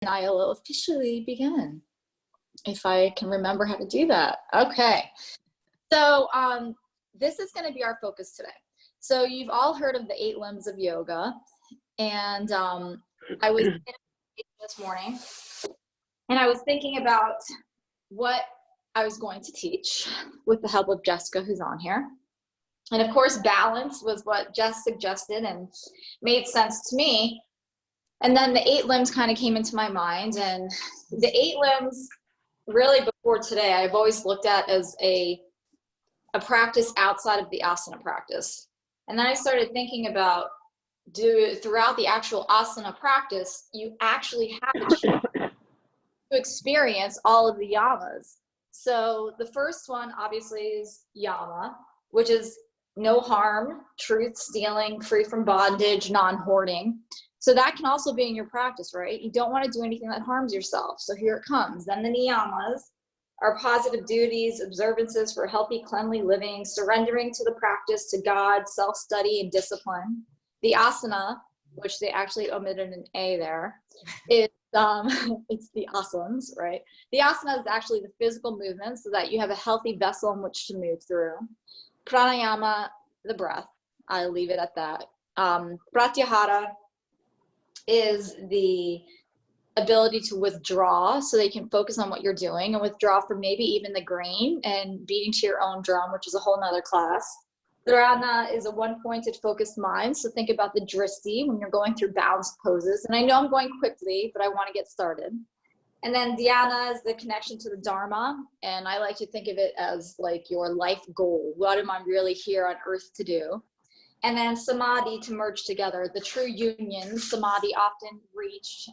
I will officially begin, if I can remember how to do that. Okay, so this is going to be our focus today. So you've all heard of the 8 limbs of yoga, and I was this morning, and I was thinking about what I was going to teach with the help of Jessica, who's on here. And of course, balance was what Jess suggested and made sense to me. And then the 8 limbs kind of came into my mind, and the 8 limbs really before today, I've always looked at as a practice outside of the asana practice. And then I started thinking about throughout the actual asana practice, you actually have a chance to experience all of the yamas. So the first one obviously is yama, which is no harm, truth, stealing, free from bondage, non-hoarding. So that can also be in your practice, right? You don't want to do anything that harms yourself. So here it comes. Then the niyamas are positive duties, observances for healthy, cleanly living, surrendering to the practice, to God, self-study, and discipline. The asana, which they actually omitted an A there, is it's the asanas, right? The asana is actually the physical movement so that you have a healthy vessel in which to move through. Pranayama, the breath. I'll leave it at that. Pratyahara is the ability to withdraw so they can focus on what you're doing and withdraw from maybe even the grain and beating to your own drum, which is a whole nother class. Dharana is a one-pointed focused mind. So think about the drishti when you're going through balanced poses. And I know I'm going quickly, but I want to get started. And then dhyana is the connection to the dharma. And I like to think of it as like your life goal. What am I really here on earth to do? And then samadhi, to merge together. The true union, samadhi often reached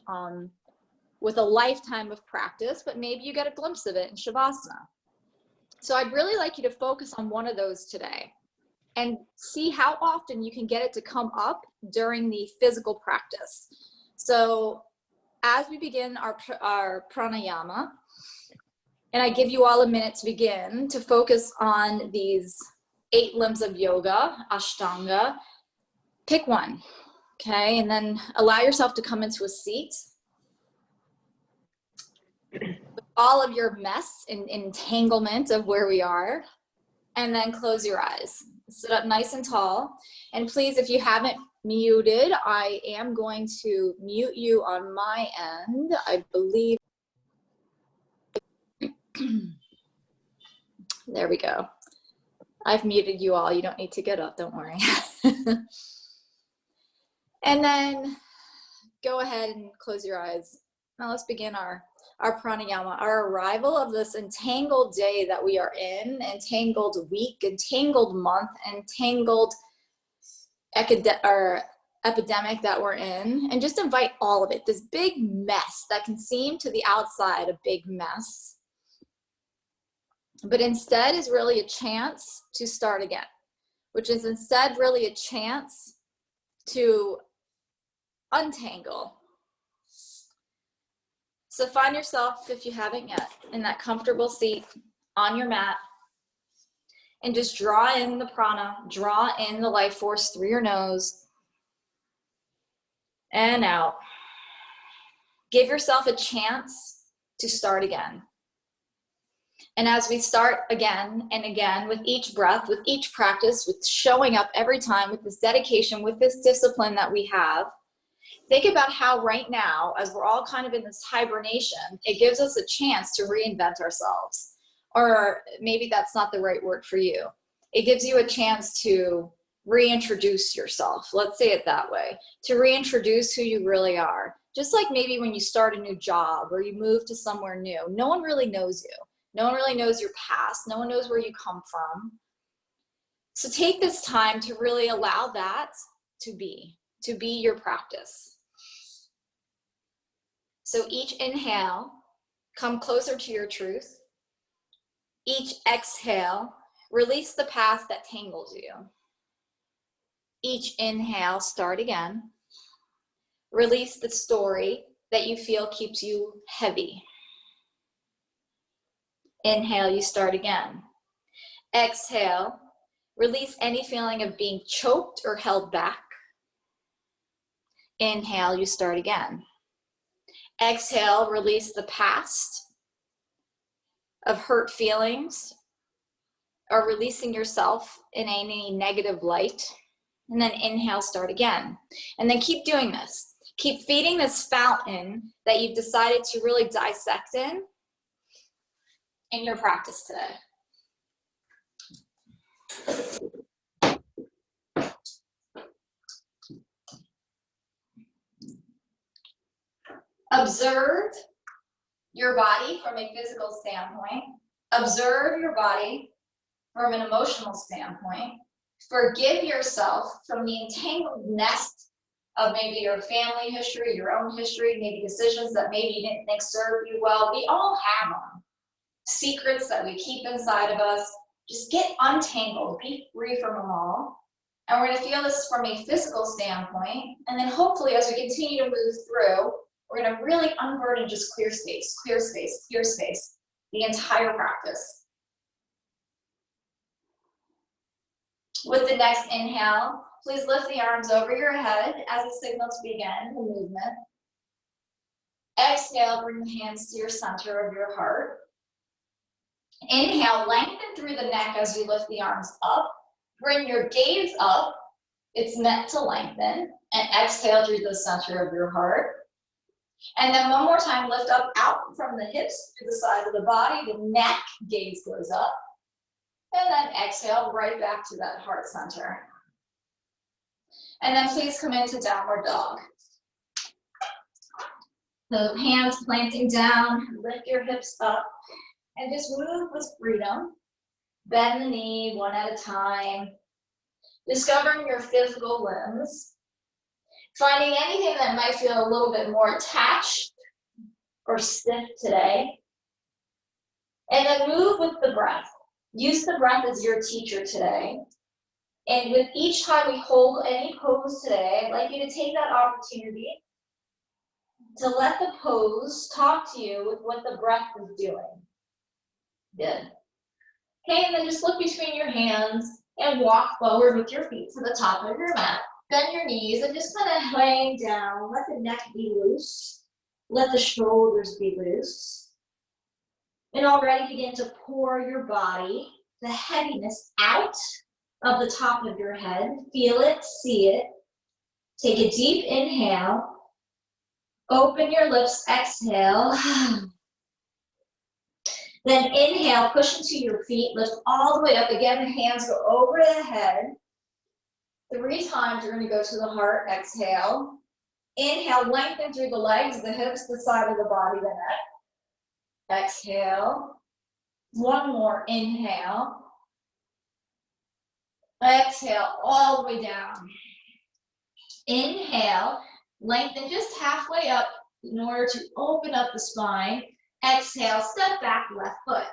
with a lifetime of practice, but maybe you get a glimpse of it in shavasana. So I'd really like you to focus on one of those today and see how often you can get it to come up during the physical practice. So as we begin our pranayama, and I give you all a minute to begin to focus on these 8 limbs of yoga, Ashtanga, pick one, okay? And then allow yourself to come into a seat with all of your mess and entanglement of where we are, and then close your eyes. Sit up nice and tall. And please, if you haven't muted, I am going to mute you on my end, I believe. There we go. I've muted you all. You don't need to get up, don't worry. And then go ahead and close your eyes. Now let's begin our pranayama, our arrival of this entangled day that we are in, entangled week, entangled month, entangled epidemic that we're in, and just invite all of it, this big mess that can seem to the outside a big mess, but instead is really a chance to start again, which is instead really a chance to untangle. So find yourself, if you haven't yet, in that comfortable seat on your mat, and just draw in the prana, draw in the life force through your nose and out. Give yourself a chance to start again. And as we start again and again with each breath, with each practice, with showing up every time, with this dedication, with this discipline that we have, think about how right now, as we're all kind of in this hibernation, it gives us a chance to reinvent ourselves. Or maybe that's not the right word for you. It gives you a chance to reintroduce yourself. Let's say it that way. To reintroduce who you really are. Just like maybe when you start a new job or you move to somewhere new, no one really knows you. No one really knows your past. No one knows where you come from. So take this time to really allow that to be your practice. So each inhale, come closer to your truth. Each exhale, release the past that tangles you. Each inhale, start again. Release the story that you feel keeps you heavy. Inhale, you start again. Exhale, release any feeling of being choked or held back. Inhale, you start again. Exhale, release the past of hurt feelings or releasing yourself in any negative light. And then inhale, start again. And then keep doing this. Keep feeding this fountain that you've decided to really dissect in your practice today. Observe your body from a physical standpoint. Observe your body from an emotional standpoint. Forgive yourself from the entangled nest of maybe your family history, your own history, maybe decisions that maybe you didn't think served you well. We all have them. Secrets that we keep inside of us. Just get untangled, be free from them all. And we're going to feel this from a physical standpoint. And then hopefully as we continue to move through, we're going to really unburden just clear space, clear space, clear space, the entire practice. With the next inhale, please lift the arms over your head as a signal to begin the movement. Exhale, bring the hands to your center of your heart. Inhale, lengthen through the neck as you lift the arms up. Bring your gaze up. It's meant to lengthen. And exhale through the center of your heart. And then one more time, lift up out from the hips to the side of the body. The neck, gaze goes up. And then exhale right back to that heart center. And then please come into downward dog. So hands planting down, lift your hips up, and just move with freedom. Bend the knee one at a time. Discovering your physical limbs. Finding anything that might feel a little bit more attached or stiff today. And then move with the breath. Use the breath as your teacher today. And with each time we hold any pose today, I'd like you to take that opportunity to let the pose talk to you with what the breath is doing. Good. Okay, and then just look between your hands and walk forward with your feet to the top of your mat. Bend your knees and just kind of laying down. Let the neck be loose. Let the shoulders be loose. And already begin to pour your body, the heaviness out of the top of your head. Feel it, see it. Take a deep inhale. Open your lips, exhale. Then inhale, push into your feet, lift all the way up. Again, the hands go over the head. 3 times, you're gonna go to the heart, exhale. Inhale, lengthen through the legs, the hips, the side of the body, the neck. Exhale. One more, inhale. Exhale, all the way down. Inhale, lengthen just halfway up in order to open up the spine. Exhale, step back, left foot.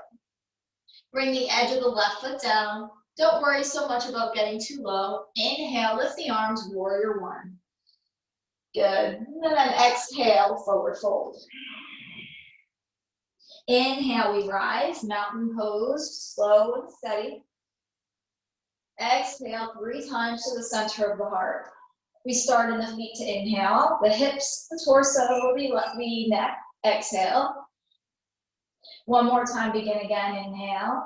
Bring the edge of the left foot down. Don't worry so much about getting too low. Inhale, lift the arms, warrior one. Good. And then exhale, forward fold. Inhale, we rise, mountain pose, slow and steady. Exhale 3 times to the center of the heart. We start in the feet to inhale, the hips, the torso, the neck. Exhale. One more time, begin again, inhale.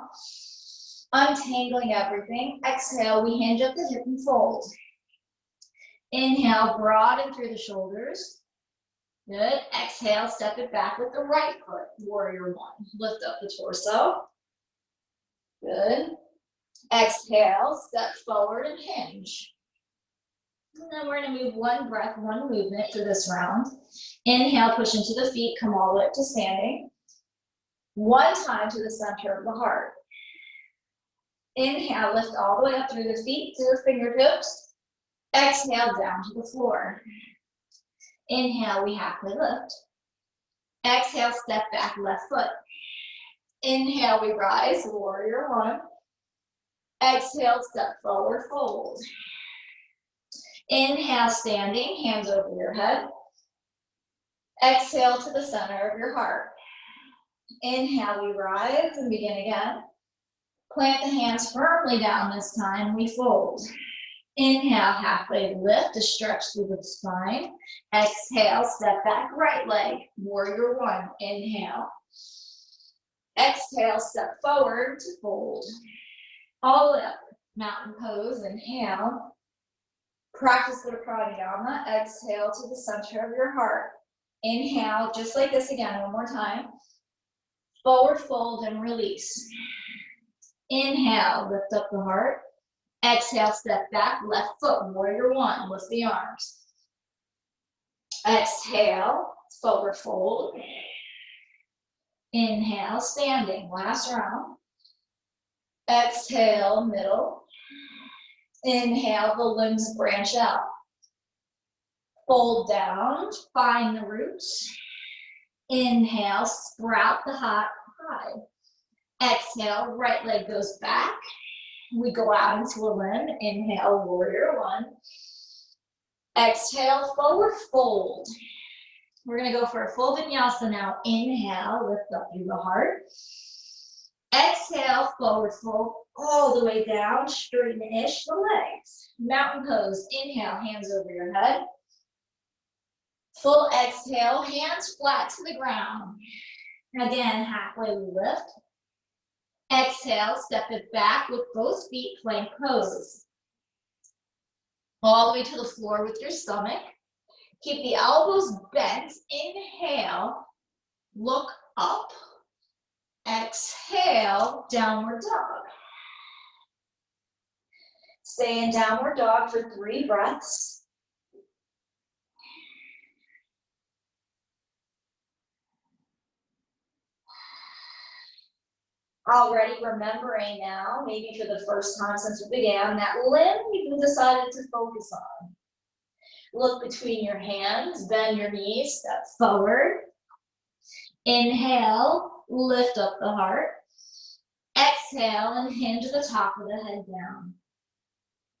Untangling everything. Exhale, we hinge up the hip and fold. Inhale, broaden through the shoulders. Good. Exhale, step it back with the right foot. Warrior one. Lift up the torso. Good. Exhale, step forward and hinge. And then we're going to move one breath, one movement for this round. Inhale, push into the feet, come all the way up to standing. 1 time to the center of the heart. Inhale, lift all the way up through the feet to the fingertips. Exhale, down to the floor. Inhale, we halfway lift. Exhale, step back, left foot. Inhale, we rise, warrior one. Exhale, step forward, fold. Inhale, standing, hands over your head. Exhale to the center of your heart. Inhale, we rise and begin again. Plant the hands firmly down this time, we fold. Inhale, halfway lift to stretch through the spine. Exhale, step back, right leg, warrior one. Inhale. Exhale, step forward to fold. All the way up, mountain pose, inhale. Practice the pranayama, exhale to the center of your heart. Inhale, just like this again, one more time. Forward fold and release. Inhale, lift up the heart. Exhale, step back, left foot, warrior one, lift the arms. Exhale, forward fold. Inhale, standing, last round. Exhale, middle. Inhale, the limbs branch out. Fold down, find the roots. Inhale, sprout the high. Exhale, right leg goes back. We go out into a limb. Inhale, warrior one. Exhale, forward fold. We're gonna go for a full vinyasa now. Inhale, lift up through the heart. Exhale, forward fold all the way down, straighten-ish the legs. Mountain pose, inhale, hands over your head. Full exhale, hands flat to the ground. Again, halfway lift. Exhale, step it back with both feet, plank pose. All the way to the floor with your stomach. Keep the elbows bent. Inhale, look up. Exhale, downward dog. Stay in downward dog for 3 breaths. Already remembering now, maybe for the first time since we began, that limb you've decided to focus on. Look between your hands, bend your knees, step forward. Inhale, lift up the heart. Exhale and hinge the top of the head down.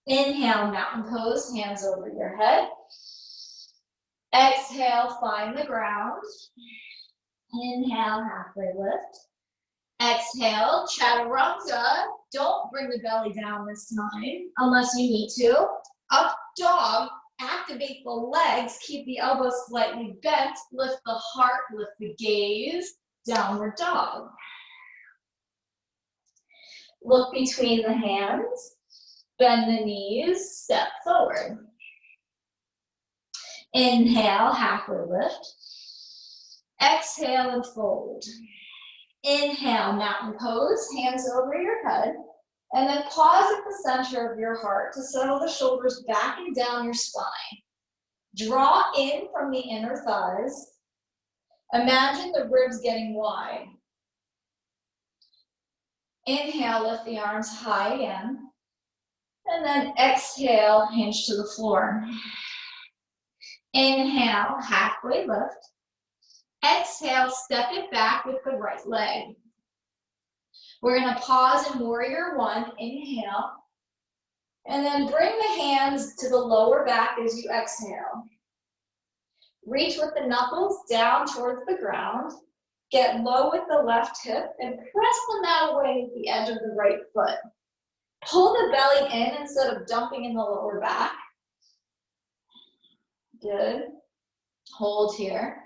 Inhale, mountain pose, hands over your head. Exhale, find the ground. Inhale, halfway lift. Exhale, chaturanga. Don't bring the belly down this time unless you need to. Up dog, activate the legs, keep the elbows slightly bent, lift the heart, lift the gaze, downward dog. Look between the hands, bend the knees, step forward. Inhale, halfway lift. Exhale and fold. Inhale, mountain pose, hands over your head, and then pause at the center of your heart to settle the shoulders back and down your spine. Draw in from the inner thighs. Imagine the ribs getting wide. Inhale, lift the arms high again, and then exhale, hinge to the floor. Inhale, halfway lift. Exhale, step it back with the right leg. We're going to pause in warrior one. Inhale. And then bring the hands to the lower back as you exhale. Reach with the knuckles down towards the ground. Get low with the left hip and press the mat away with the edge of the right foot. Pull the belly in instead of dumping in the lower back. Good. Hold here.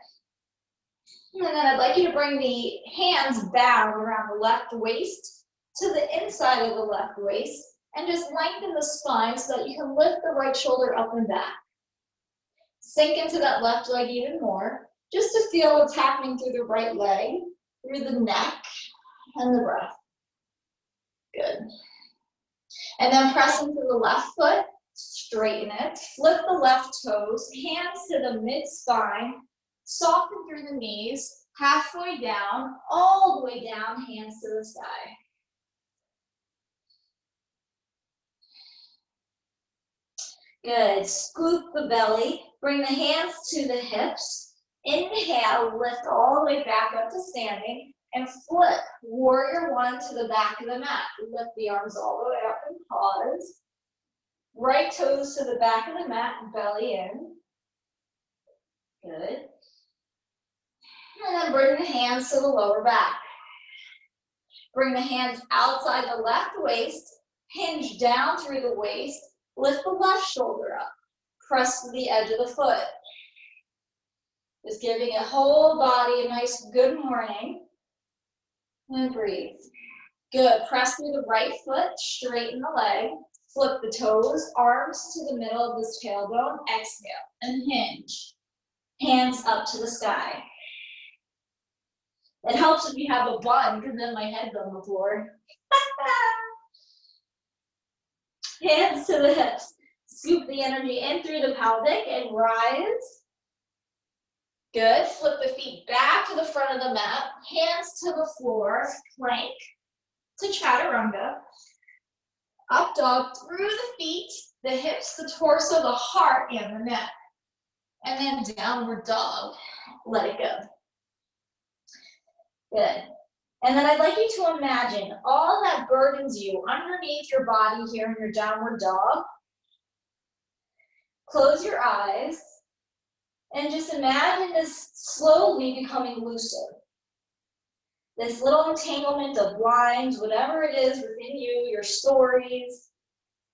And then I'd like you to bring the hands bound around the left waist to the inside of the left waist and just lengthen the spine so that you can lift the right shoulder up and back. Sink into that left leg even more, just to feel what's happening through the right leg, through the neck, and the breath. Good. And then press into the left foot, straighten it, flip the left toes, hands to the mid-spine, soften through the knees, halfway down, all the way down, hands to the sky. Good, scoop the belly, bring the hands to the hips. Inhale, lift all the way back up to standing, and flip warrior one to the back of the mat. Lift the arms all the way up and pause. Right toes to the back of the mat, belly in. Good. And then bring the hands to the lower back. Bring the hands outside the left waist, hinge down through the waist, Lift the left shoulder up. Press to the edge of the foot. Just giving a whole body a nice good morning. And breathe. Good. Press through the right foot, straighten the leg. Flip the toes, arms to the middle of this tailbone. Exhale and hinge. Hands up to the sky. It helps if you have a bun, because then my head's on the floor. Hands to the hips. Scoop the energy in through the pelvic and rise. Good. Flip the feet back to the front of the mat. Hands to the floor. Plank to chaturanga. Up dog through the feet, the hips, the torso, the heart, and the neck. And then downward dog. Let it go. Good. And then I'd like you to imagine all that burdens you underneath your body here in your downward dog. Close your eyes and just imagine this slowly becoming looser. This little entanglement of lines, whatever it is within you, your stories,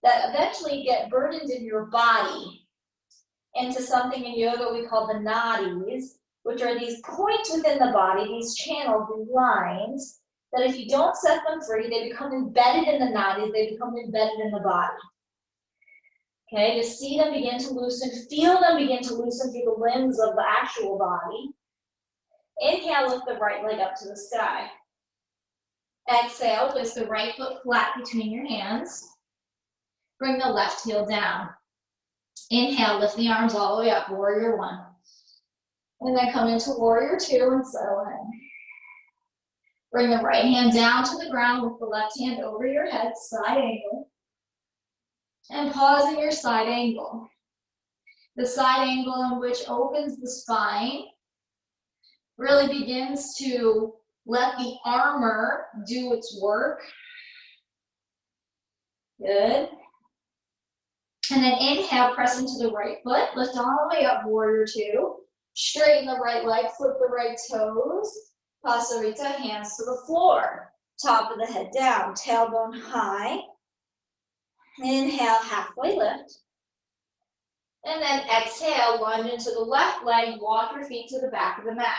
that eventually get burdened in your body into something in yoga we call the nadis, which are these points within the body, these channels, these lines, that if you don't set them free, they become embedded in the nadis, they become embedded in the body. Okay, just see them begin to loosen, feel them begin to loosen through the limbs of the actual body. Inhale, lift the right leg up to the sky. Exhale, place the right foot flat between your hands. Bring the left heel down. Inhale, lift the arms all the way up, warrior one. And then come into warrior two and settle in. Bring the right hand down to the ground with the left hand over your head, side angle. And pause in your side angle. The side angle in which opens the spine, really begins to let the armor do its work. Good. And then inhale, press into the right foot, lift all the way up, warrior two. Straighten the right leg, flip the right toes. Pasarita, hands to the floor. Top of the head down, tailbone high. Inhale, halfway lift. And then exhale, lunge into the left leg, walk your feet to the back of the mat.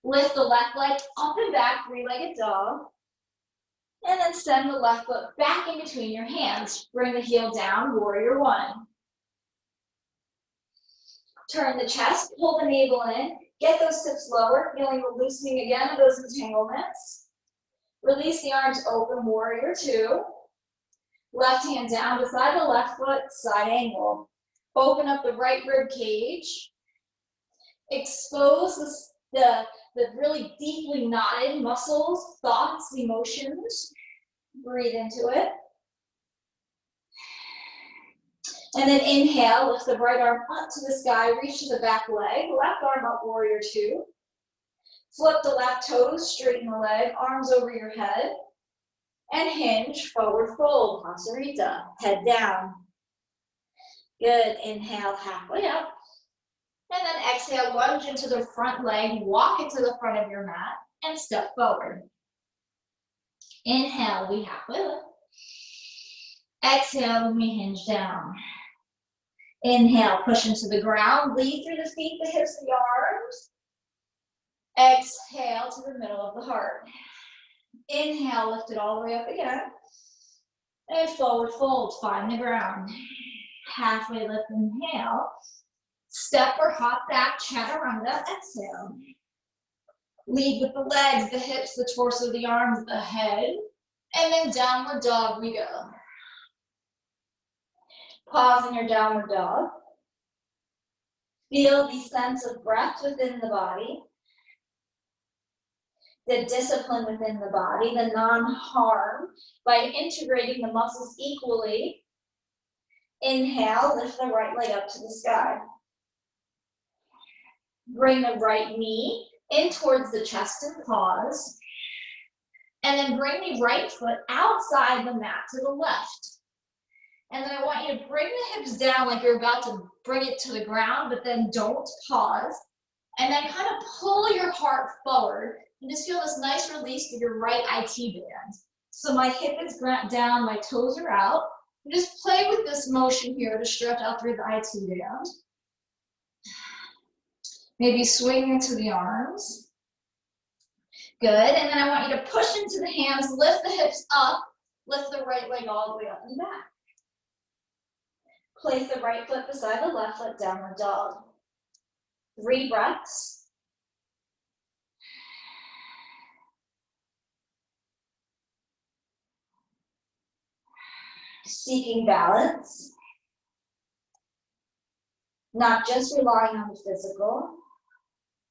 Lift the left leg up and back, three-legged dog. And then send the left foot back in between your hands. Bring the heel down, warrior one. Turn the chest, pull the navel in. Get those hips lower, feeling the loosening again of those entanglements. Release the arms open, warrior two. Left hand down beside the left foot, side angle. Open up the right rib cage. Expose the really deeply knotted muscles, thoughts, emotions. Breathe into it. And then inhale, lift the right arm up to the sky, reach to the back leg. Left arm up, warrior two. Flip the left toes, straighten the leg, arms over your head. And hinge, forward fold, Pasarita, head down. Good, inhale, halfway up. And then exhale, lunge into the front leg, walk it to the front of your mat, and step forward. Inhale, we halfway lift. Exhale, we hinge down. Inhale, push into the ground, lead through the feet, the hips, the arms. Exhale to the middle of the heart. Inhale, lift it all the way up again. And forward fold, find the ground. Halfway lift, inhale. Step or hop back, chaturanga, exhale. Lead with the legs, the hips, the torso, the arms, the head. And then downward dog we go. Pause in your downward dog. Feel the sense of breath within the body. The discipline within the body, the non-harm, by integrating the muscles equally. Inhale, lift the right leg up to the sky. Bring the right knee in towards the chest and pause. And then bring the right foot outside the mat to the left. And then I want you to bring the hips down like you're about to bring it to the ground, but then don't pause. And then kind of pull your heart forward. And just feel this nice release with your right IT band. So my hip is down, my toes are out. Just play with this motion here to stretch out through the IT band. Maybe swing into the arms. Good, and then I want you to push into the hands, lift the hips up, lift the right leg all the way up and back. Place the right foot beside the left foot, downward dog. 3 breaths. Seeking balance. Not just relying on the physical.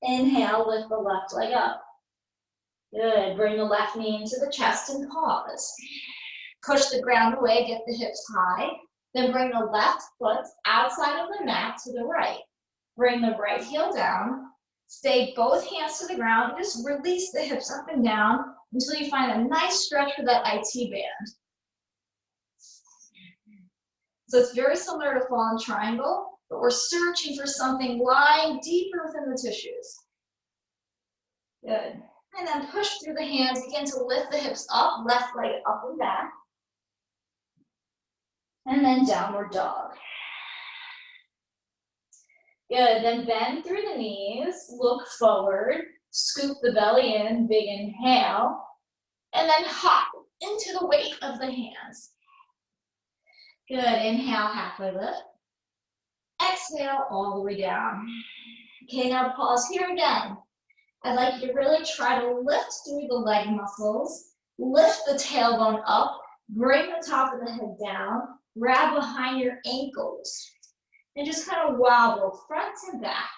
Inhale, lift the left leg up. Good, bring the left knee into the chest and pause. Push the ground away, get the hips high. Then bring the left foot outside of the mat to the right. Bring the right heel down. Stay both hands to the ground. Just release the hips up and down until you find a nice stretch for that IT band. So it's very similar to fallen triangle, but we're searching for something lying deeper within the tissues. Good. And then push through the hands. Begin to lift the hips up, left leg up and back. And then downward dog. Good, then bend through the knees, look forward, scoop the belly in, big inhale, and then hop into the weight of the hands. Good, inhale, halfway lift. Exhale, all the way down. Okay, now pause here again. I'd like you to really try to lift through the leg muscles, lift the tailbone up, bring the top of the head down, grab behind your ankles, and just kind of wobble front and back,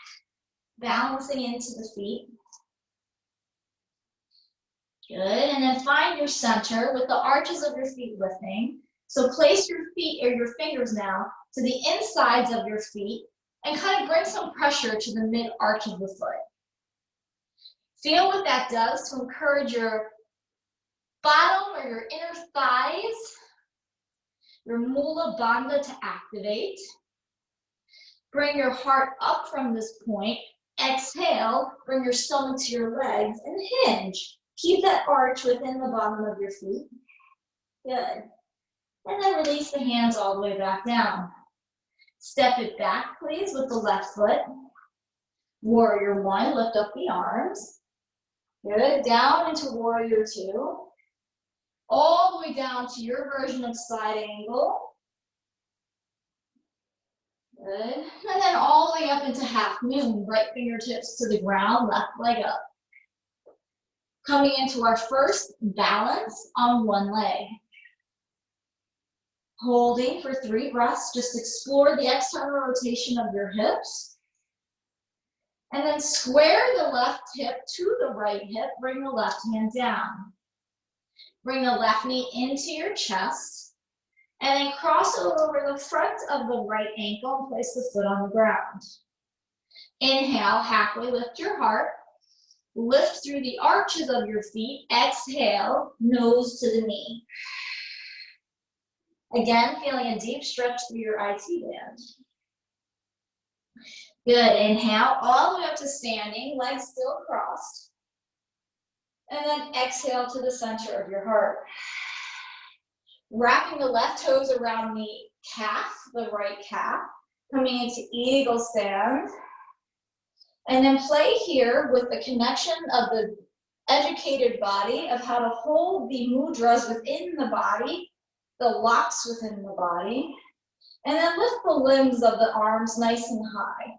balancing into the feet. Good, and then find your center with the arches of your feet lifting. So place your feet, or your fingers now, to the insides of your feet, and kind of bring some pressure to the mid-arch of the foot. Feel what that does to encourage your bottom or your inner thighs, your mula bandha to activate. Bring your heart up from this point. Exhale, bring your stomach to your legs and hinge. Keep that arch within the bottom of your feet. Good. And then release the hands all the way back down. Step it back, please, with the left foot. Warrior 1, lift up the arms. Good, down into warrior 2. All the way down to your version of side angle. Good, and then all the way up into half moon, right fingertips to the ground, left leg up. Coming into our first balance on one leg. Holding for 3 breaths, just explore the external rotation of your hips. And then square the left hip to the right hip, bring the left hand down. Bring the left knee into your chest, and then cross over the front of the right ankle and place the foot on the ground. Inhale, halfway lift your heart. Lift through the arches of your feet. Exhale, nose to the knee. Again, feeling a deep stretch through your IT band. Good, inhale, all the way up to standing, legs still crossed. And then exhale to the center of your heart. Wrapping the left toes around the calf, the right calf, coming into eagle stand. And then play here with the connection of the educated body of how to hold the mudras within the body, the locks within the body, and then lift the limbs of the arms nice and high.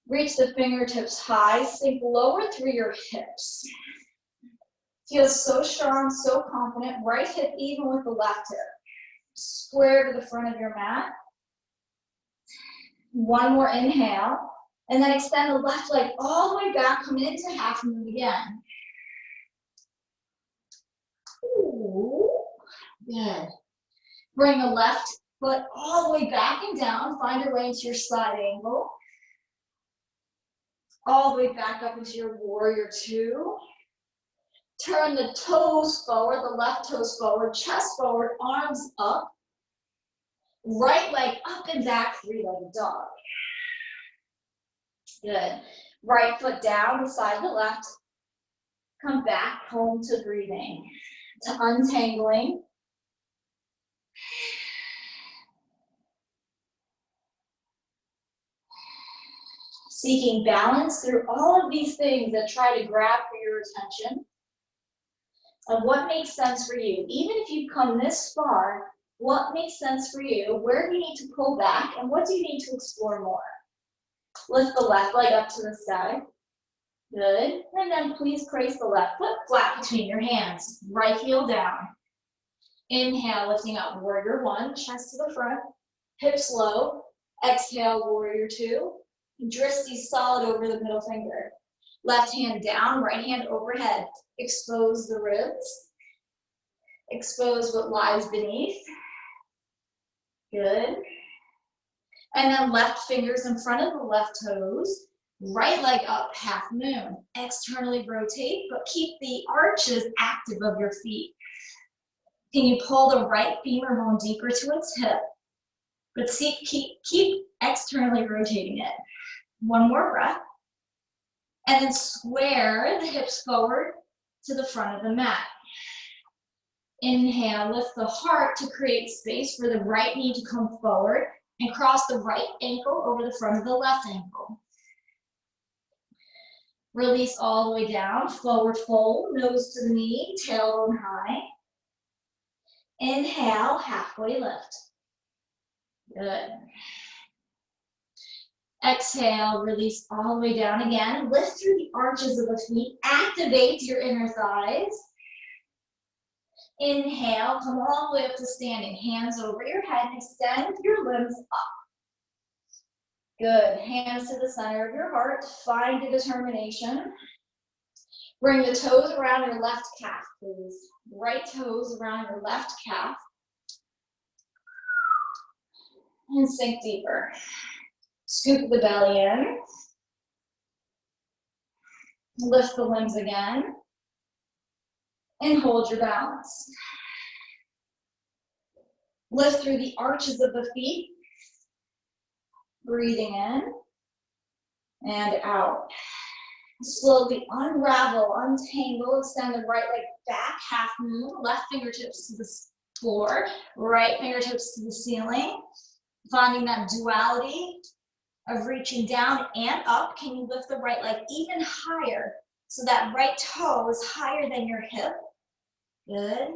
Reach the fingertips high, sink lower through your hips. Feel so strong, so confident. Right hip even with the left hip. Square to the front of your mat. One more inhale, and then extend the left leg all the way back, coming into half moon again. Ooh. Good. Bring the left foot all the way back and down. Find your way into your side angle. All the way back up into your warrior 2. Turn the toes forward, the left toes forward, chest forward, arms up. Right leg up and back, 3-legged dog. Good. Right foot down beside the left. Come back home to breathing, to untangling. Seeking balance through all of these things that try to grab for your attention of what makes sense for you. Even if you've come this far, what makes sense for you? Where do you need to pull back? And what do you need to explore more? Lift the left leg up to the sky. Good. And then please place the left foot flat between your hands. Right heel down. Inhale, lifting up, warrior one, chest to the front, hips low. Exhale, warrior two. Dristy solid over the middle finger. Left hand down, right hand overhead. Expose the ribs. Expose what lies beneath. Good. And then left fingers in front of the left toes. Right leg up, half moon. Externally rotate, but keep the arches active of your feet. Can you pull the right femur bone deeper to its hip? But keep externally rotating it. One more breath. And then square the hips forward to the front of the mat. Inhale, lift the heart to create space for the right knee to come forward and cross the right ankle over the front of the left ankle. Release all the way down, forward fold, nose to the knee, tailbone high. Inhale, halfway lift. Good. Exhale, release all the way down again. Lift through the arches of the feet. Activate your inner thighs. Inhale, come all the way up to standing. Hands over your head and extend your limbs up. Good. Hands to the center of your heart. Find the determination. Bring the toes around your left calf, please. Right toes around your left calf. And sink deeper. Scoop the belly in. Lift the limbs again. And hold your balance. Lift through the arches of the feet. Breathing in and out. Slowly unravel, untangle, extend the right leg back, half moon, left fingertips to the floor, right fingertips to the ceiling. Finding that duality of reaching down and up. Can you lift the right leg even higher so that right toe is higher than your hip? Good.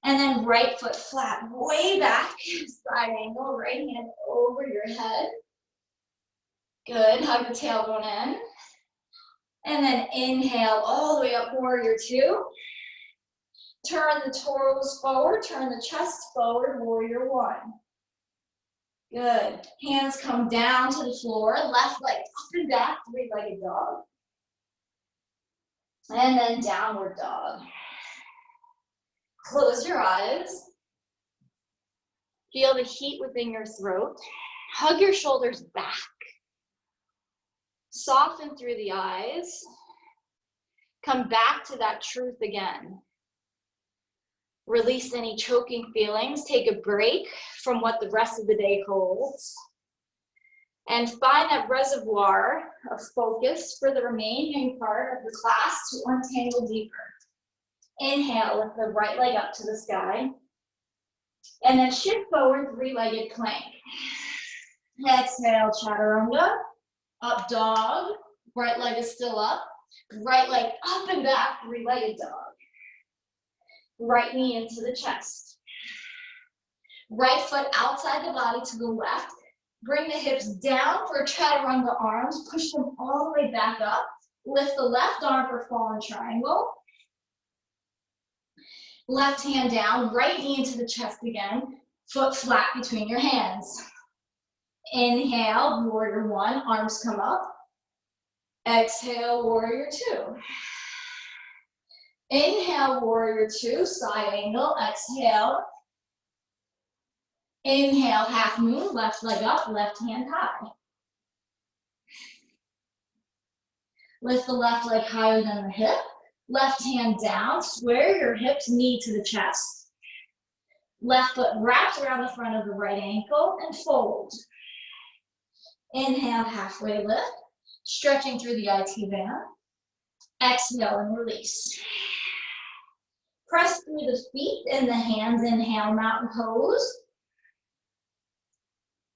And then right foot flat, way back, side angle, right hand over your head. Good, hug the tailbone in. And then inhale all the way up, warrior two. Turn the toes forward, turn the chest forward, warrior one. Good. Hands come down to the floor, left leg up and back, three-legged dog. And then downward dog. Close your eyes. Feel the heat within your throat. Hug your shoulders back. Soften through the eyes. Come back to that truth again. Release any choking feelings. Take a break from what the rest of the day holds. And find that reservoir of focus for the remaining part of the class to untangle deeper. Inhale, lift the right leg up to the sky. And then shift forward, three-legged plank. Exhale, chaturanga. Up dog. Right leg is still up. Right leg up and back, three-legged dog. Right knee into the chest. Right foot outside the body to the left. Bring the hips down for chaturanga arms. Push them all the way back up. Lift the left arm for fallen triangle. Left hand down, right knee into the chest again. Foot flat between your hands. Inhale, warrior one, arms come up. Exhale, warrior two. Inhale, warrior two, side angle, exhale. Inhale, half moon, left leg up, left hand high. Lift the left leg higher than the hip. Left hand down, square your hips, knee to the chest. Left foot wraps around the front of the right ankle and fold. Inhale, halfway lift, stretching through the IT band. Exhale and release. Press through the feet and the hands, inhale, mountain pose.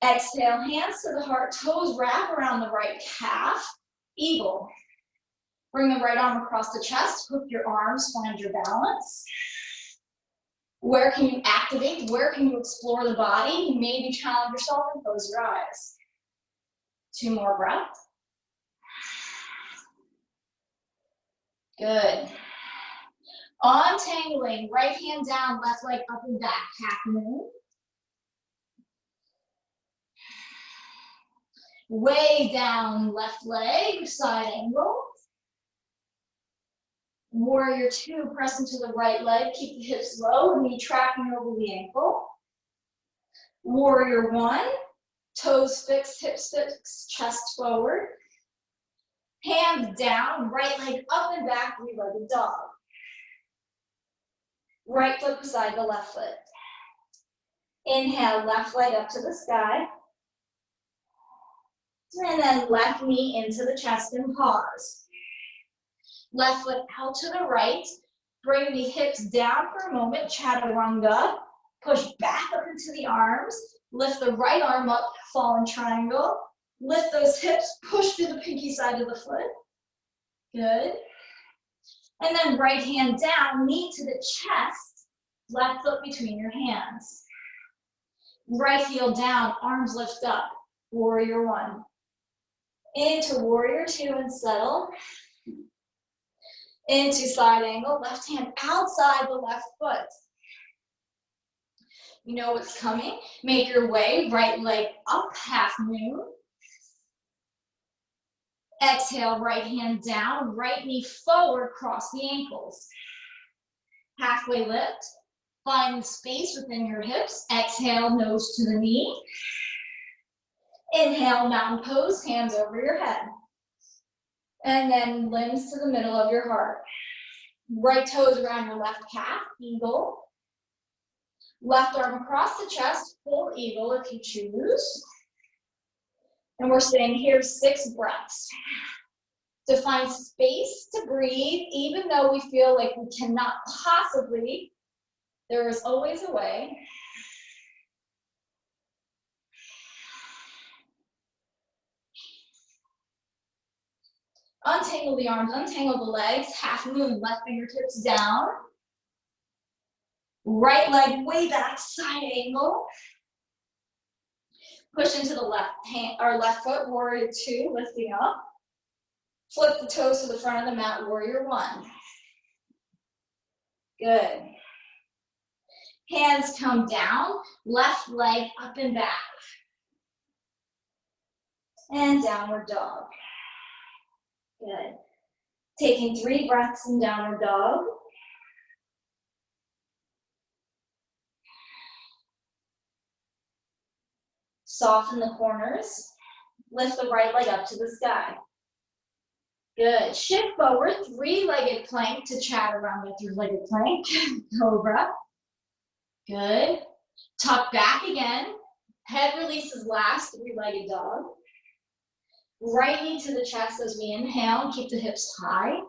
Exhale, hands to the heart, toes wrap around the right calf, eagle. Bring the right arm across the chest, hook your arms, find your balance. Where can you activate? Where can you explore the body? Maybe challenge yourself and close your eyes. 2 more breaths. Good. Untangling, right hand down, left leg up and back, half moon. Way down, left leg, side angle. Warrior 2, press into the right leg, keep the hips low, knee tracking over the ankle. Warrior 1, toes fixed, hips fixed, chest forward. Hands down, right leg up and back, 3-legged dog. Right foot beside the left foot. Inhale, left leg up to the sky. And then left knee into the chest and pause. Left foot out to the right. Bring the hips down for a moment, chaturanga. Push back up into the arms. Lift the right arm up, fallen triangle. Lift those hips, push through the pinky side of the foot. Good. And then right hand down, knee to the chest, left foot between your hands. Right heel down, arms lift up, warrior 1. Into warrior 2 and settle. Into side angle, left hand outside the left foot. You know what's coming. Make your way, right leg up, half moon. Exhale, right hand down, right knee forward, cross the ankles. Halfway lift. Find space within your hips. Exhale, nose to the knee. Inhale, mountain pose, hands over your head. And then limbs to the middle of your heart. Right toes around your left calf, eagle. Left arm across the chest, full eagle if you choose. And we're staying here 6 breaths. To find space to breathe, even though we feel like we cannot possibly, there is always a way. Untangle the arms, untangle the legs, half moon, left fingertips down. Right leg way back, side angle. Push into the left hand or left foot, warrior 2, lifting up. Flip the toes to the front of the mat, warrior 1. Good. Hands come down, left leg up and back. And downward dog. Good. Taking 3 breaths in downward dog. Soften the corners. Lift the right leg up to the sky. Good. Shift forward, 3-legged plank to chaturanga, 3-legged plank. Cobra. Good. Tuck back again. Head releases last, 3-legged dog. Right knee to the chest as we inhale and keep the hips high.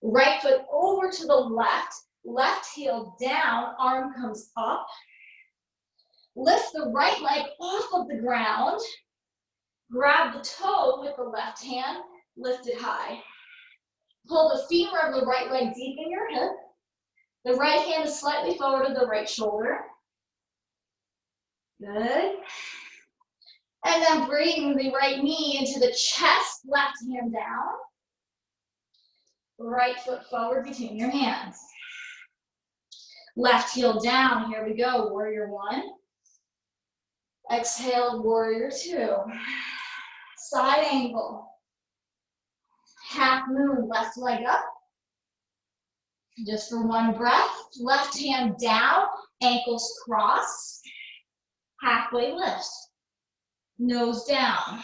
Right foot over to the left. Left heel down, arm comes up. Lift the right leg off of the ground. Grab the toe with the left hand, lift it high. Pull the femur of the right leg deep in your hip. The right hand is slightly forward of the right shoulder. Good. And then bring the right knee into the chest, left hand down. Right foot forward between your hands. Left heel down, here we go, warrior 1. Exhale, warrior 2. Side angle. Half moon, left leg up. Just for 1 breath. Left hand down, ankles cross. Halfway lift. Nose down.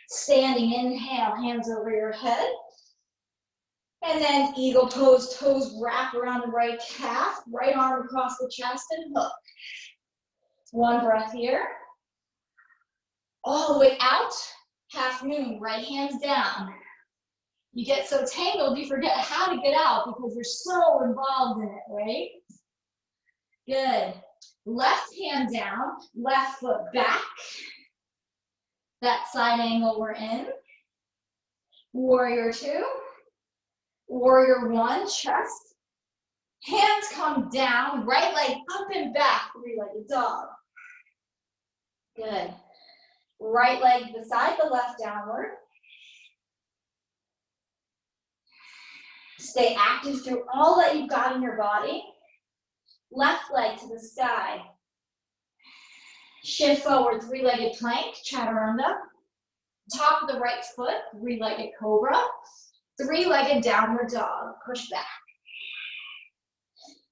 Standing, inhale, hands over your head. And then eagle pose, toes wrap around the right calf, right arm across the chest and hook. 1 breath here. All the way out, half moon, right hands down. You get so tangled, you forget how to get out because you're so involved in it, right? Good. Left hand down, left foot back. That side angle we're in. Warrior two. Warrior one, chest. Hands come down, right leg up and back, three-legged dog. Good. Right leg beside the left downward. Stay active through all that you've got in your body. Left leg to the sky. Shift forward, three-legged plank, chaturanga. Top of the right foot, three-legged cobra. Three-legged downward dog, push back.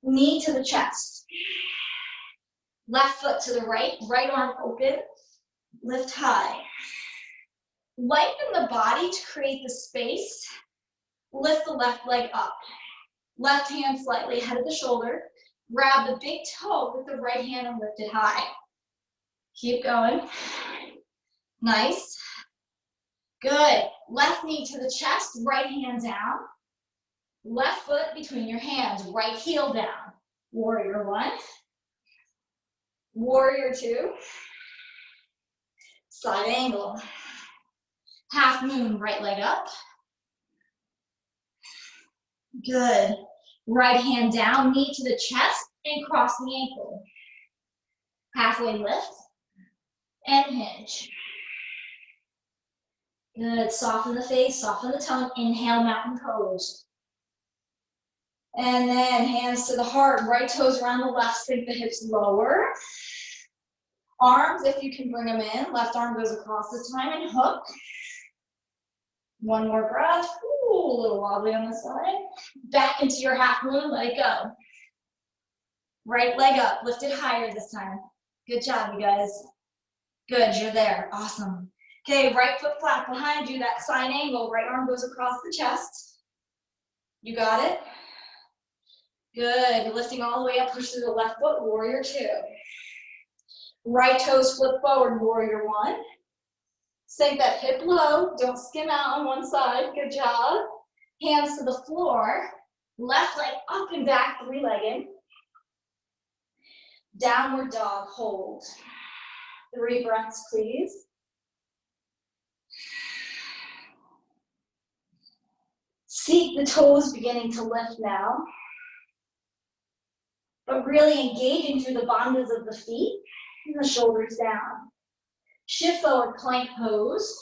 Knee to the chest. Left foot to the right, right arm open. Lift high. Lengthen the body to create the space. Lift the left leg up. Left hand slightly ahead of the shoulder. Grab the big toe with the right hand and lift it high. Keep going. Nice. Good. Left knee to the chest, right hand down. Left foot between your hands, right heel down. Warrior one. Warrior two. Side angle. Half moon, right leg up. Good. Right hand down, knee to the chest, and cross the ankle. Halfway lift, and hinge. Good. Soften the face, soften the tongue. Inhale, mountain pose. And then hands to the heart, right toes around the left, sink the hips lower. Arms, if you can bring them in. Left arm goes across this time and hook. One more breath. Ooh, a little wobbly on the side. Back into your half moon, let it go. Right leg up, lift it higher this time. Good job, you guys. Good, you're there, awesome. Okay, right foot flat behind you, that side angle, right arm goes across the chest. You got it? Good, lifting all the way up, push through the left foot, warrior two. Right toes flip forward, warrior one. Sink that hip low, don't skim out on one side, good job. Hands to the floor, left leg up and back, three-legged. Downward dog, hold. 3 breaths, please. Seek the toes beginning to lift now, but really engaging through the bandhas of the feet and the shoulders down. Shift forward, plank pose.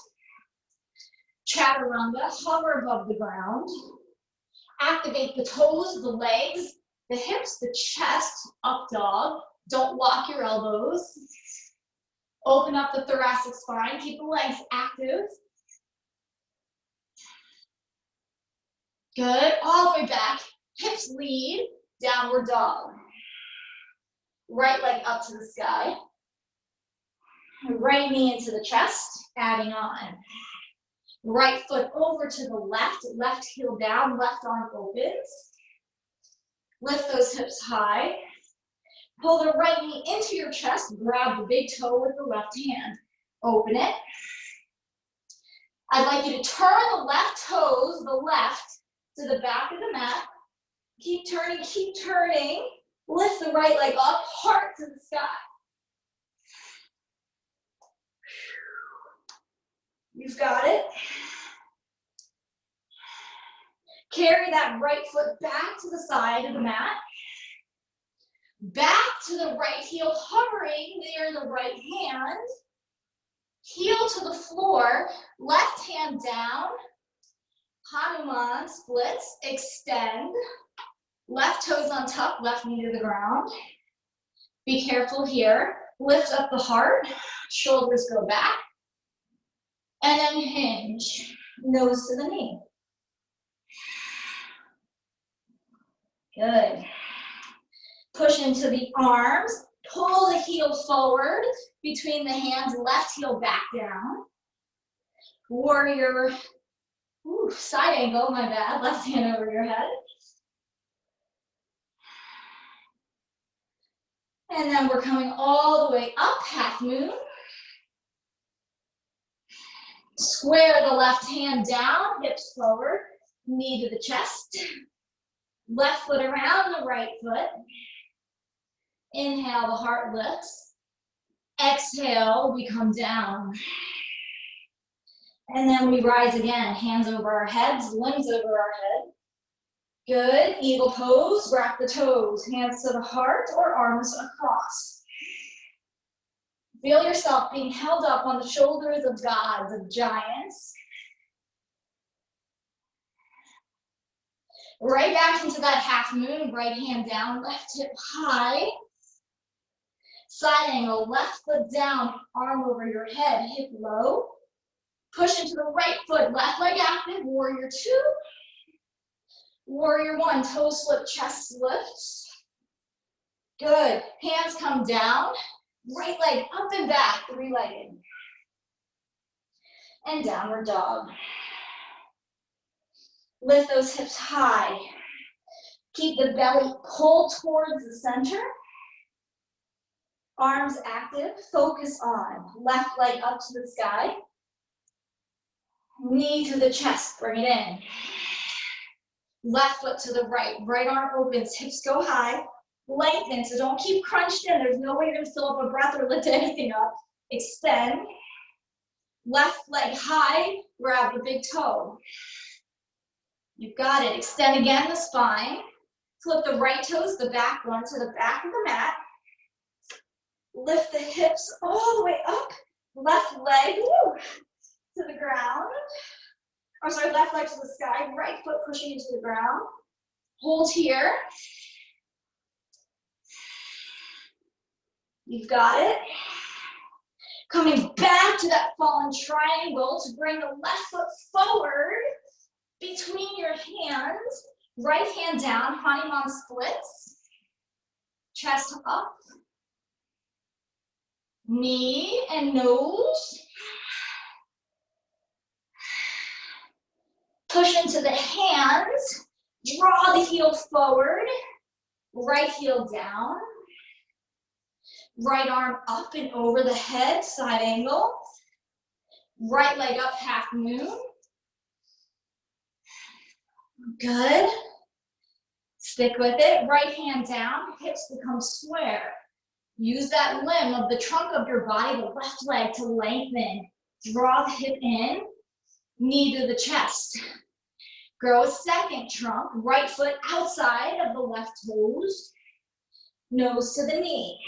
Chaturanga, hover above the ground. Activate the toes, the legs, the hips, the chest, up dog. Don't lock your elbows. Open up the thoracic spine, keep the legs active. Good, all the way back, hips lead, downward dog. Right leg up to the sky. Right knee into the chest, adding on. Right foot over to the left, left heel down, left arm opens. Lift those hips high. Pull the right knee into your chest, grab the big toe with the left hand. Open it. I'd like you to turn the left toes, the left, to the back of the mat. Keep turning, keep turning. Lift the right leg up, heart to the sky. You've got it. Carry that right foot back to the side of the mat. Back to the right heel, hovering there in the right hand. Heel to the floor, left hand down. Hanuman splits, extend. Left toes on top, left knee to the ground. Be careful here. Lift up the heart, shoulders go back. And then hinge, nose to the knee. Good. Push into the arms, pull the heel forward between the hands, left heel back down. Warrior, side angle, my bad, left hand over your head. And then we're coming all the way up, half moon. Square the left hand down, hips forward, knee to the chest. Left foot around the right foot. Inhale, the heart lifts. Exhale, we come down. And then we rise again, hands over our heads, limbs over our head. Good, eagle pose, wrap the toes, hands to the heart or arms across. Feel yourself being held up on the shoulders of gods, of giants. Right back into that half moon, right hand down, left hip high. Side angle, left foot down, arm over your head, hip low. Push into the right foot, left leg active, warrior two. Warrior one, toes flip, chest lifts. Good, hands come down, right leg up and back, three-legged. And downward dog. Lift those hips high. Keep the belly pulled towards the center. Arms active, focus on left leg up to the sky. Knee to the chest, bring it in. Left foot to the right, right arm opens, hips go high. Lengthen, so don't keep crunched in. There's no way you're gonna fill up a breath or lift anything up. Extend. Left leg high, grab the big toe. You've got it. Extend again the spine. Flip the right toes, the back one, to the back of the mat. Lift the hips all the way up. Left leg to the ground. Or sorry, left leg to the sky. Right foot pushing into the ground. Hold here. You've got it. Coming back to that fallen triangle to bring the left foot forward between your hands. Right hand down, Hanuman splits. Chest up. Knee and nose. Push into the hands. Draw the heel forward. Right heel down. Right arm up and over the head, side angle. Right leg up, half moon. Good. Stick with it. Right hand down, hips become square. Use that limb of the trunk of your body, the left leg, to lengthen. Draw the hip in, knee to the chest. Grow a second trunk, right foot outside of the left toes. Nose to the knee.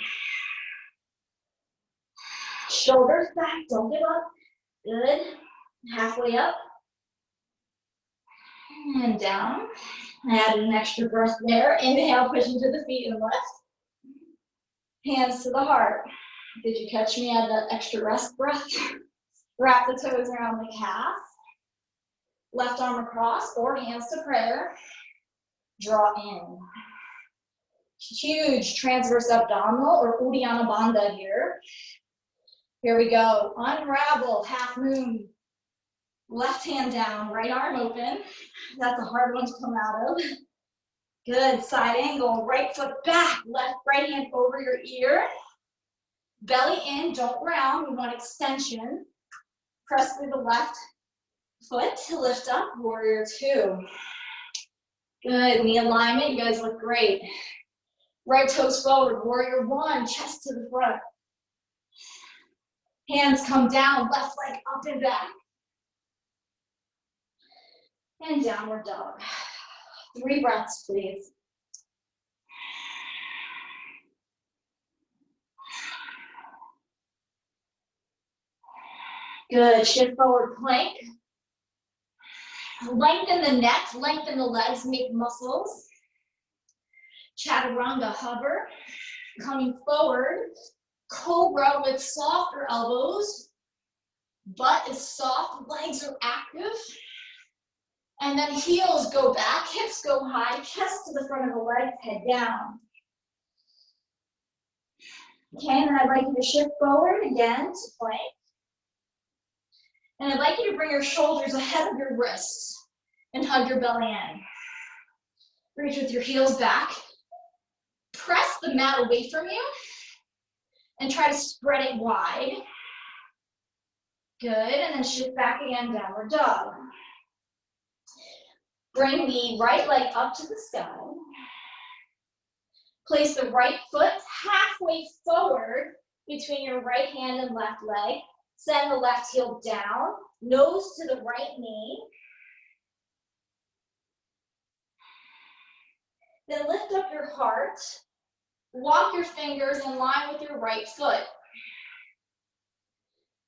Shoulders back, don't give up. Good. Halfway up. And down. Add an extra breath there. Inhale, push into the feet and lift. Hands to the heart. Did you catch me at that extra rest breath? Wrap the toes around the calf. Left arm across or hands to prayer. Draw in. Huge transverse abdominal or Uddiyana Bandha here. Here we go. Unravel, half moon. Left hand down, right arm open. That's a hard one to come out of. Good, side angle, right foot back, right hand over your ear. Belly in, don't round, we want extension. Press through the left foot to lift up, warrior two. Good, knee alignment, you guys look great. Right toes forward, warrior one, chest to the front. Hands come down, left leg up and back. And downward dog. 3 breaths, please. Good, shift forward plank. Lengthen the neck, lengthen the legs, make muscles. Chaturanga hover. Coming forward, cobra with softer elbows. Butt is soft, legs are active. And then heels go back, hips go high, chest to the front of the legs, head down. Okay, and then I'd like you to shift forward again to plank. And I'd like you to bring your shoulders ahead of your wrists and hug your belly in. Reach with your heels back. Press the mat away from you and try to spread it wide. Good, and then shift back again, downward dog. Bring the right leg up to the sky. Place the right foot halfway forward between your right hand and left leg. Send the left heel down, nose to the right knee. Then lift up your heart. Walk your fingers in line with your right foot.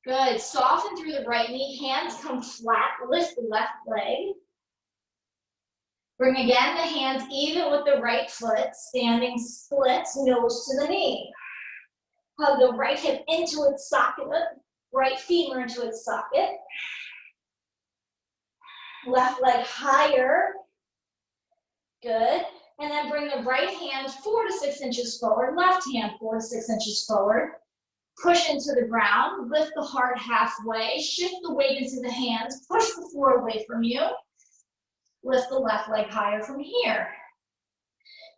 Good. Soften through the right knee. Hands come flat. Lift the left leg. Bring again the hands even with the right foot. Standing split, nose to the knee. Hug the right hip into its socket. Right femur into its socket. Left leg higher. Good. And then bring the right hand 4 to 6 inches forward. Left hand 4 to 6 inches forward. Push into the ground. Lift the heart halfway. Shift the weight into the hands. Push the floor away from you. Lift the left leg higher from here.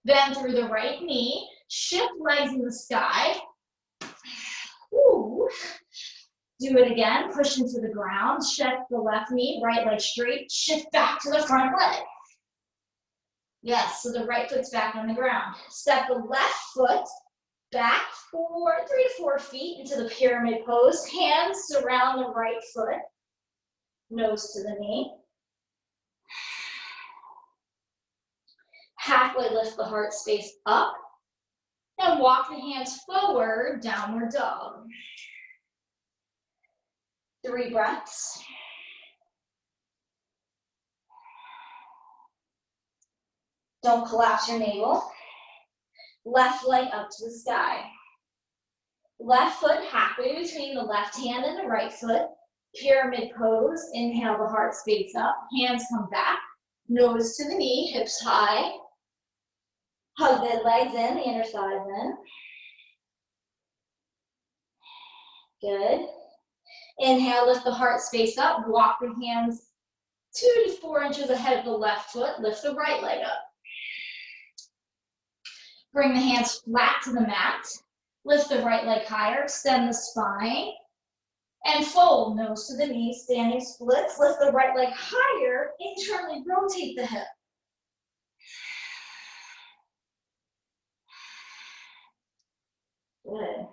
Bend through the right knee. Shift legs in the sky. Ooh. Do it again. Push into the ground. Shift the left knee. Right leg straight. Shift back to the front leg. Yes, so the right foot's back on the ground. Step the left foot back 3 to 4 feet into the pyramid pose. Hands surround the right foot. Nose to the knee. Halfway lift the heart space up. And walk the hands forward, downward dog. 3 breaths. Don't collapse your navel. Left leg up to the sky. Left foot halfway between the left hand and the right foot. Pyramid pose. Inhale the heart space up. Hands come back. Nose to the knee, hips high. Hug the legs in, the inner thighs in. Good. Inhale, lift the heart space up. Walk the hands 2 to 4 inches ahead of the left foot. Lift the right leg up. Bring the hands flat to the mat. Lift the right leg higher, extend the spine. And fold, nose to the knee, standing splits. Lift the right leg higher, internally rotate the hip. Good.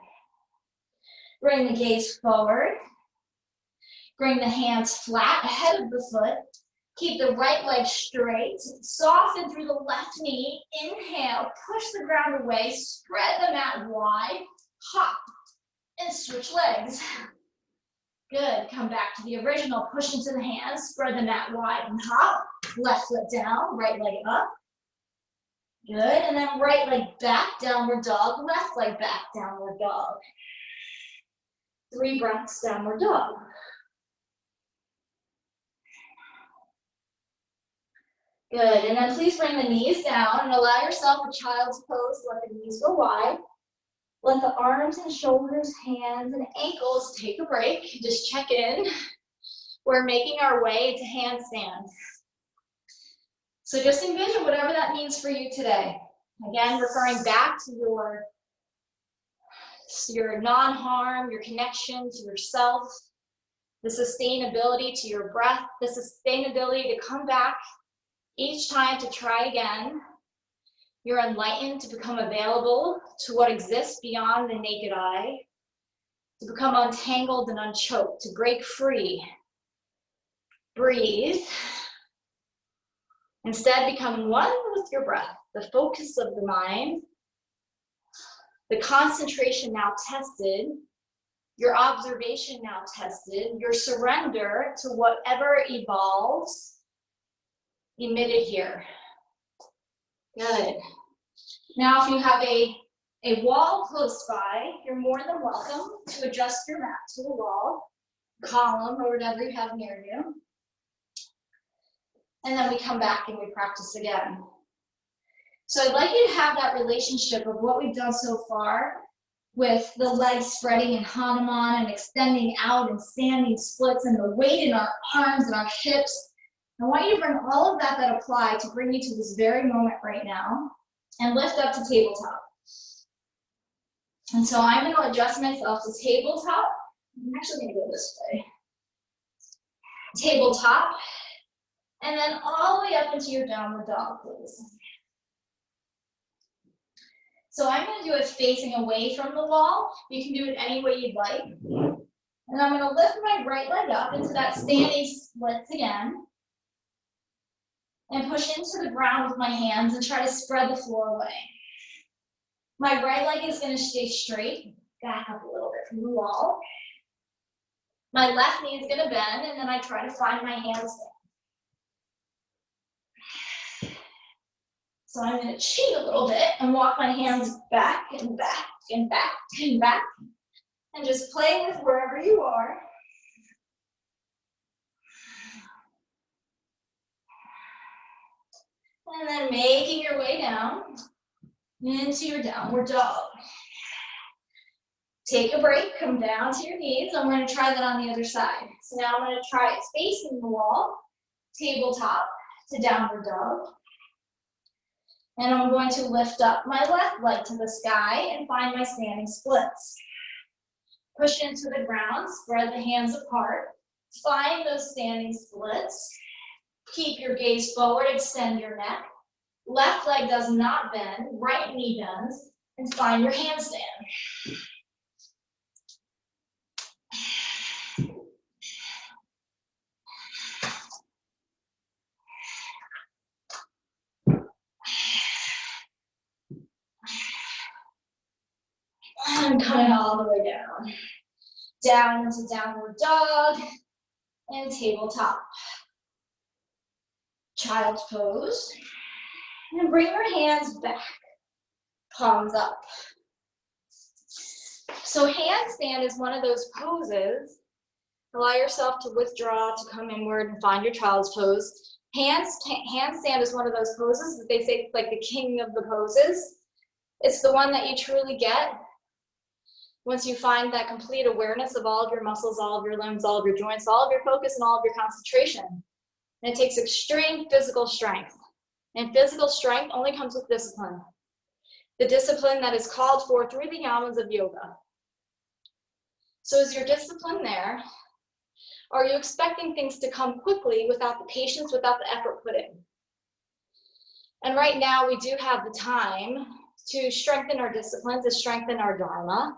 Bring the gaze forward. Bring the hands flat ahead of the foot. Keep the right leg straight. Soften through the left knee. Inhale, push the ground away. Spread the mat wide. Hop and switch legs. Good. Come back to the original. Push into the hands. Spread the mat wide and hop. Left foot down. Right leg up. Good. And then right leg back. Downward dog. Left leg back. Downward dog. 3 breaths. Downward dog. Good, and then please bring the knees down and allow yourself a child's pose. Let the knees go wide. Let the arms and shoulders, hands, and ankles take a break. Just check in. We're making our way to handstand. So just envision whatever that means for you today. Again, referring back to your non-harm, your connection to yourself, the sustainability to your breath, the sustainability to come back each time to try again. You're enlightened to become available to what exists beyond the naked eye, to become untangled and unchoked, to break free. Breathe. Instead, become one with your breath, the focus of the mind, the concentration now tested, your observation now tested, your surrender to whatever evolves, emitted here. Good. Now, if you have a wall close by, you're more than welcome to adjust your mat to the wall, column, or whatever you have near you. And then we come back and we practice again. So I'd like you to have that relationship of what we've done so far with the legs spreading in Hanuman and extending out and standing splits and the weight in our arms and our hips. I want you to bring all of that apply to bring you to this very moment right now and lift up to tabletop. And so I'm going to adjust myself to tabletop. I'm actually going to go this way. Tabletop. And then all the way up into your downward dog, please. So I'm going to do it facing away from the wall. You can do it any way you'd like. And I'm going to lift my right leg up into that standing splits again. And push into the ground with my hands and try to spread the floor away. My right leg is going to stay straight. Back up a little bit from the wall. My left knee is going to bend, and then I try to find my handstand. So I'm going to cheat a little bit and walk my hands back and back and back and back. And just play with wherever you are. And then making your way down into your downward dog. Take a break, come down to your knees, and we're going to try that on the other side. So now I'm going to try it facing the wall, tabletop to downward dog. And I'm going to lift up my left leg to the sky and find my standing splits. Push into the ground, spread the hands apart. Find those standing splits. Keep your gaze forward, extend your neck. Left leg does not bend, right knee bends, and find your handstand. I'm coming all the way down. Down into downward dog and tabletop. Child's pose. And bring your hands back. Palms up. So handstand is one of those poses. Allow yourself to withdraw, to come inward and find your child's pose. Handstand is one of those poses that they say like the king of the poses. It's the one that you truly get once you find that complete awareness of all of your muscles, all of your limbs, all of your joints, all of your focus, and all of your concentration. And it takes extreme physical strength. And physical strength only comes with discipline. The discipline that is called for through the yamas of yoga. So is your discipline there? Are you expecting things to come quickly without the patience, without the effort put in? And right now we do have the time to strengthen our discipline, to strengthen our dharma,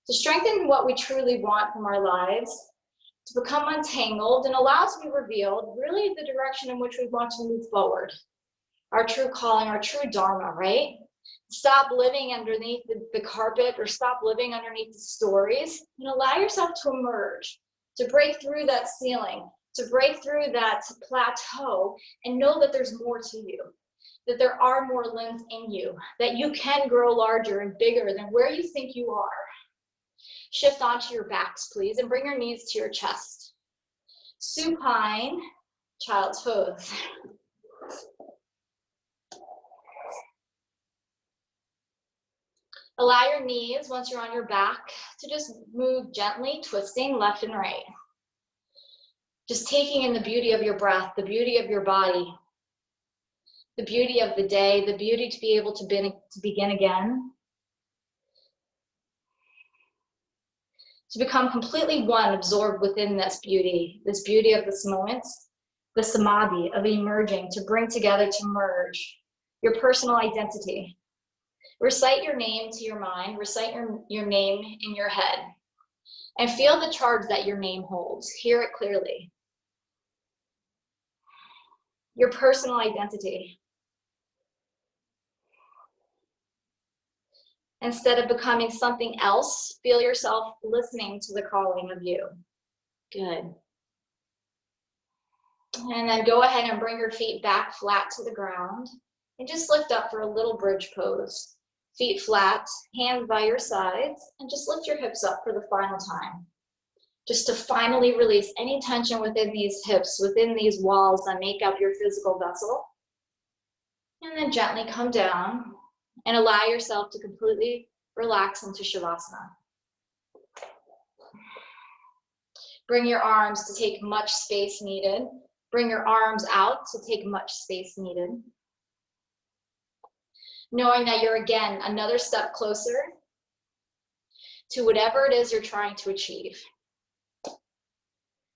to strengthen what we truly want from our lives, to become untangled and allow to be revealed really the direction in which we want to move forward. Our true calling, our true dharma, right? Stop living underneath the carpet or stop living underneath the stories and allow yourself to emerge, to break through that ceiling, to break through that plateau and know that there's more to you, that there are more limbs in you, that you can grow larger and bigger than where you think you are. Shift onto your backs, please, and bring your knees to your chest. Supine, child's pose. Allow your knees, once you're on your back, to just move gently, twisting left and right. Just taking in the beauty of your breath, the beauty of your body, the beauty of the day, the beauty to be able to begin again. To become completely one, absorbed within this beauty of this moment, the samadhi of emerging, to bring together, to merge your personal identity. Recite your name to your mind, recite your name in your head, and feel the charge that your name holds. Hear it clearly. Your personal identity. Instead of becoming something else, feel yourself listening to the calling of you. Good. And then go ahead and bring your feet back flat to the ground and just lift up for a little bridge pose. Feet flat, hands by your sides, and just lift your hips up for the final time. Just to finally release any tension within these hips, within these walls that make up your physical vessel. And then gently come down and allow yourself to completely relax into Shavasana. Bring your arms to take much space needed. Bring your arms out to take much space needed. Knowing that you're, again, another step closer to whatever it is you're trying to achieve.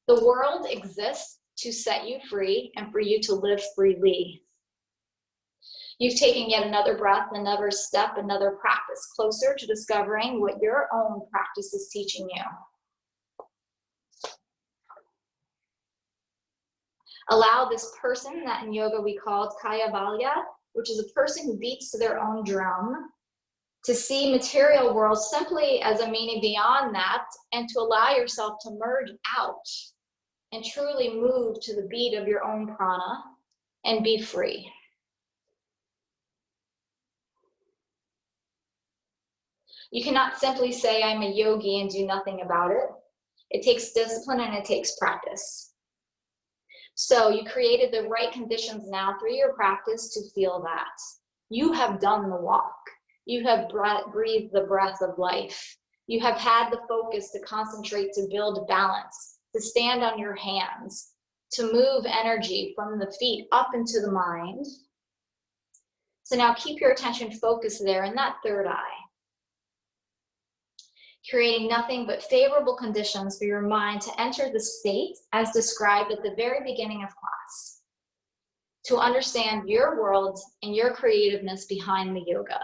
The world exists to set you free and for you to live freely. You've taken yet another breath, another step, another practice closer to discovering what your own practice is teaching you. Allow this person that in yoga we call Kaya Valya, which is a person who beats to their own drum, to see material world simply as a meaning beyond that, and to allow yourself to merge out and truly move to the beat of your own prana and be free. You cannot simply say I'm a yogi and do nothing about it. It takes discipline and it takes practice. So you created the right conditions now through your practice to feel that. You have done the walk. You have breathed the breath of life. You have had the focus to concentrate, to build balance, to stand on your hands, to move energy from the feet up into the mind. So now keep your attention focused there in that third eye, creating nothing but favorable conditions for your mind to enter the state as described at the very beginning of class, to understand your world and your creativeness behind the yoga.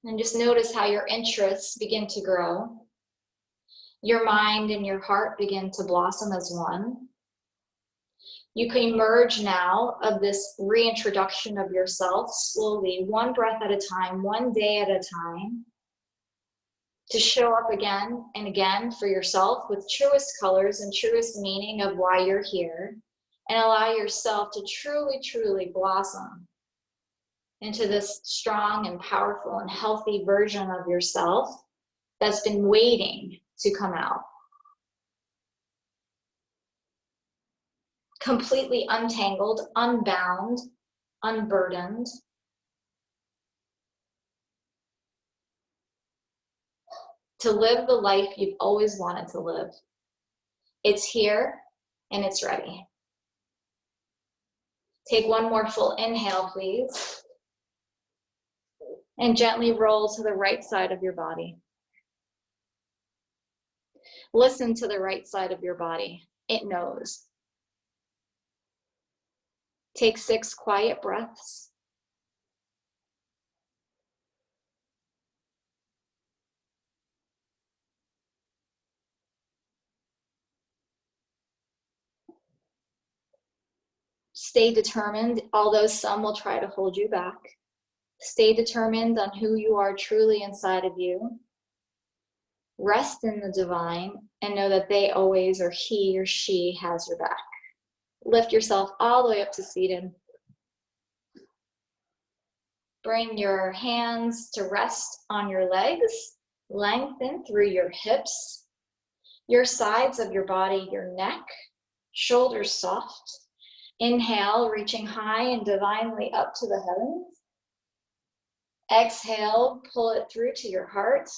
And just notice how your interests begin to grow. Your mind and your heart begin to blossom as one. You can emerge now of this reintroduction of yourself slowly, one breath at a time, one day at a time, to show up again and again for yourself with truest colors and truest meaning of why you're here, and allow yourself to truly, truly blossom into this strong and powerful and healthy version of yourself that's been waiting to come out. Completely untangled, unbound, unburdened. To live the life you've always wanted to live. It's here and it's ready. Take one more full inhale, please. And gently roll to the right side of your body. Listen to the right side of your body. It knows. Take 6 quiet breaths. Stay determined, although some will try to hold you back. Stay determined on who you are truly inside of you. Rest in the divine and know that they always, or he or she, has your back. Lift yourself all the way up to seated. Bring your hands to rest on your legs. Lengthen through your hips, your sides of your body, your neck, shoulders soft. Inhale, reaching high and divinely up to the heavens. Exhale, pull it through to your heart.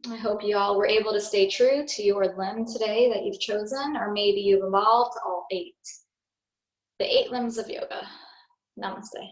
I hope you all were able to stay true to your limb today that you've chosen, or maybe you've evolved all 8. The 8 limbs of yoga. Namaste.